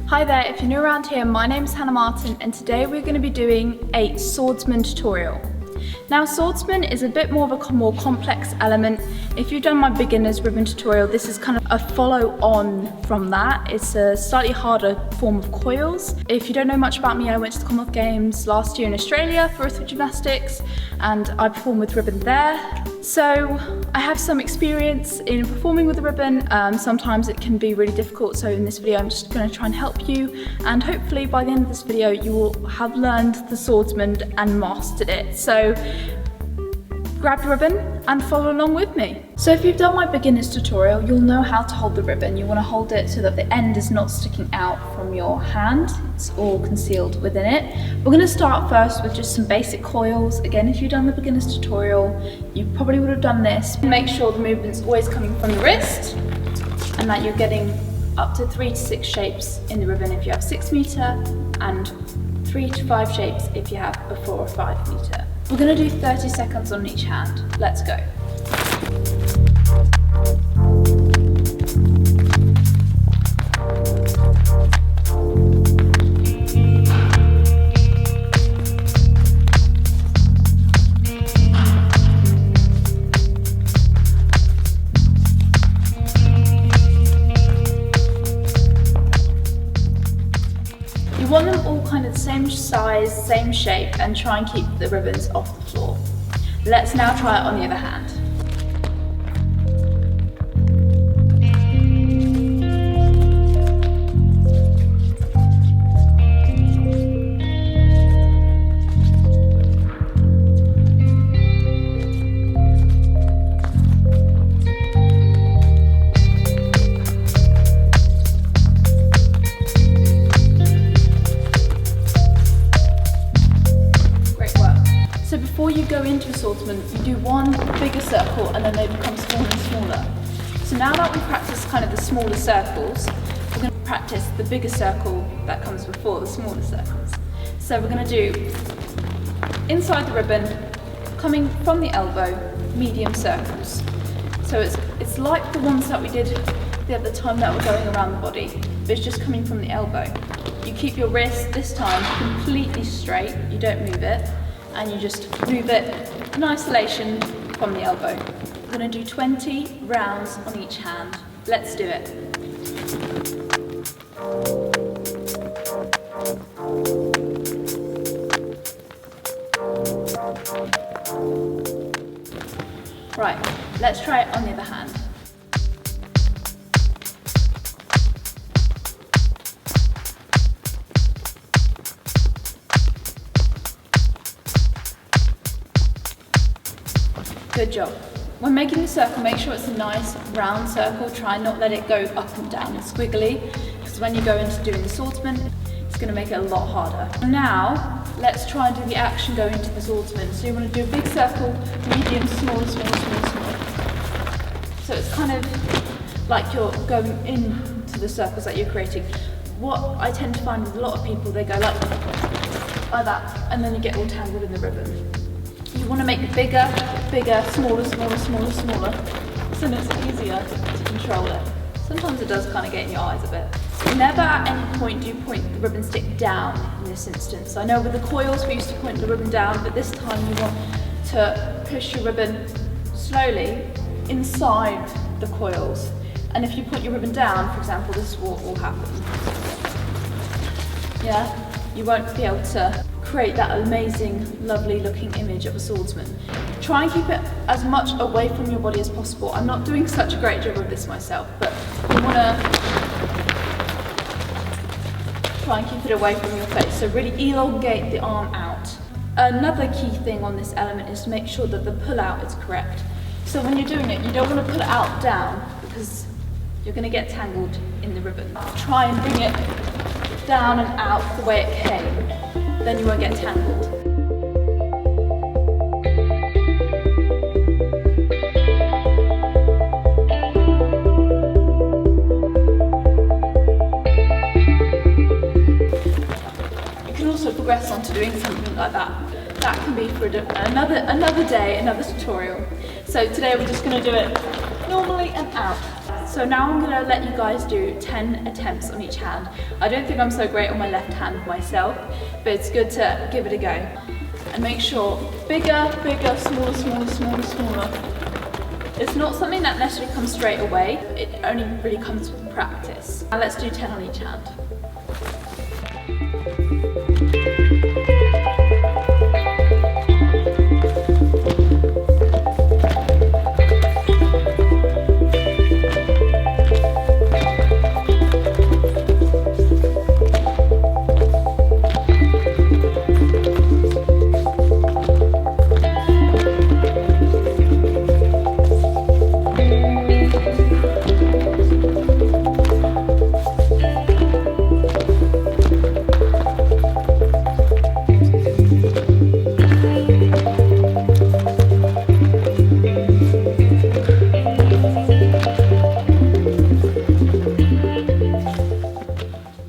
Hi there, if you're new around here, my name is Hannah Martin and today we're going to be doing a Swordsman tutorial. Now Swordsman is a bit more of a more complex element. If you've done my beginner's ribbon tutorial, this is kind of a follow on from that. It's a slightly harder form of coils. If you don't know much about me, I went to the Commonwealth Games last year in Australia for Rhythmic Gymnastics and I performed with ribbon there. So I have some experience in performing with the ribbon. Sometimes it can be really difficult, so in this video I'm just going to try and help you, and hopefully by the end of this video you will have learned the Swordsman and mastered it. So grab your ribbon and follow along with me. So if you've done my beginner's tutorial, you'll know how to hold the ribbon. You want to hold it so that the end is not sticking out from your hand. It's all concealed within it. We're going to start first with just some basic coils. Again, if you've done the beginner's tutorial, you probably would have done this. Make sure the movement's always coming from the wrist and that you're getting up to 3 to 6 shapes in the ribbon if you have 6 meter and 3 to 5 shapes if you have a 4 or 5 meter. We're going to do 30 seconds on each hand. Let's go. You want them all kind of the same size, same shape, and try and keep the ribbons off the floor. Let's now try it on the other hand. So before you go into a swordsman, you do one bigger circle and then they become smaller and smaller. So now that we've practiced kind of the smaller circles, we're going to practice the bigger circle that comes before the smaller circles. So we're going to do inside the ribbon, coming from the elbow, medium circles. So it's like the ones that we did the other time that were going around the body, but it's just coming from the elbow. You keep your wrist this time completely straight, you don't move it. And you just move it in isolation from the elbow. We're going to do 20 rounds on each hand. Let's do it. Right, let's try it on the other hand. Good job. When making the circle, make sure it's a nice round circle. Try and not let it go up and down and squiggly, because when you go into doing the swordsman, it's going to make it a lot harder. Now, let's try and do the action going into the swordsman. So you want to do a big circle, medium, small, small, small, small. So it's kind of like you're going into the circles that you're creating. What I tend to find with a lot of people, they go like that, and then you get all tangled in the ribbon. You want to make it bigger, bigger, smaller, smaller, smaller, smaller, so it's easier to control it. Sometimes it does kind of get in your eyes a bit. Never at any point do you point the ribbon stick down in this instance. I know with the coils we used to point the ribbon down, but this time you want to push your ribbon slowly inside the coils. And if you point your ribbon down, for example, this is what will happen. Yeah, you won't be able to create that amazing, lovely looking image of a swordsman. Try and keep it as much away from your body as possible. I'm not doing such a great job of this myself, but you want to try and keep it away from your face. So really elongate the arm out. Another key thing on this element is to make sure that the pull out is correct. So when you're doing it, you don't want to pull it out down because you're going to get tangled in the ribbon. Try and bring it down and out the way it came. Then you won't get tangled. You can also progress on to doing something like that. That can be for another day, another tutorial. So today we're just going to do it normally and out. So now I'm gonna let you guys do 10 attempts on each hand. I don't think I'm so great on my left hand myself, but it's good to give it a go. And make sure, bigger, bigger, smaller, smaller, smaller, smaller. It's not something that necessarily comes straight away. It only really comes with practice. Now let's do 10 on each hand.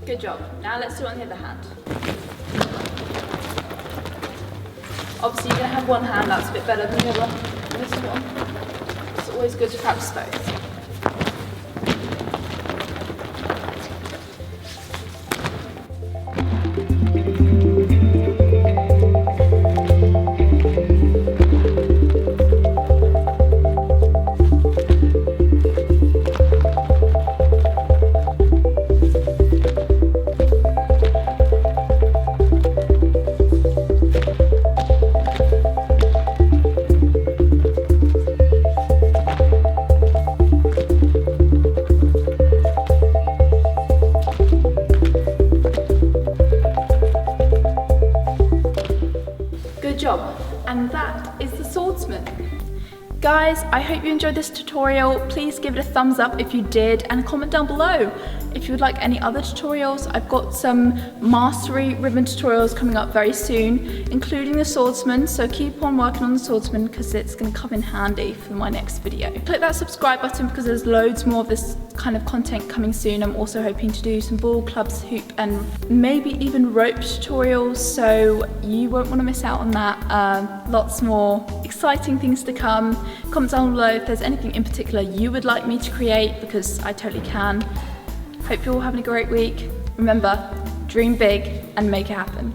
Good job. Now let's do it on the other hand. Obviously you're going to have one hand that's a bit better than the other. This one. It's always good to practice both. Good job, and that is the Swordsman. Guys, I hope you enjoyed this tutorial. Please give it a thumbs up if you did, and comment down below if you would like any other tutorials. I've got some mastery ribbon tutorials coming up very soon, including the Swordsman, so keep on working on the Swordsman because it's going to come in handy for my next video. Click that subscribe button because there's loads more of this kind of content coming soon. I'm also hoping to do some ball, clubs, hoop, and maybe even rope tutorials, so you won't want to miss out on that. Lots more exciting things to come. Comment down below if there's anything in particular you would like me to create, because I totally can. Hope you're all having a great week. Remember, dream big and make it happen.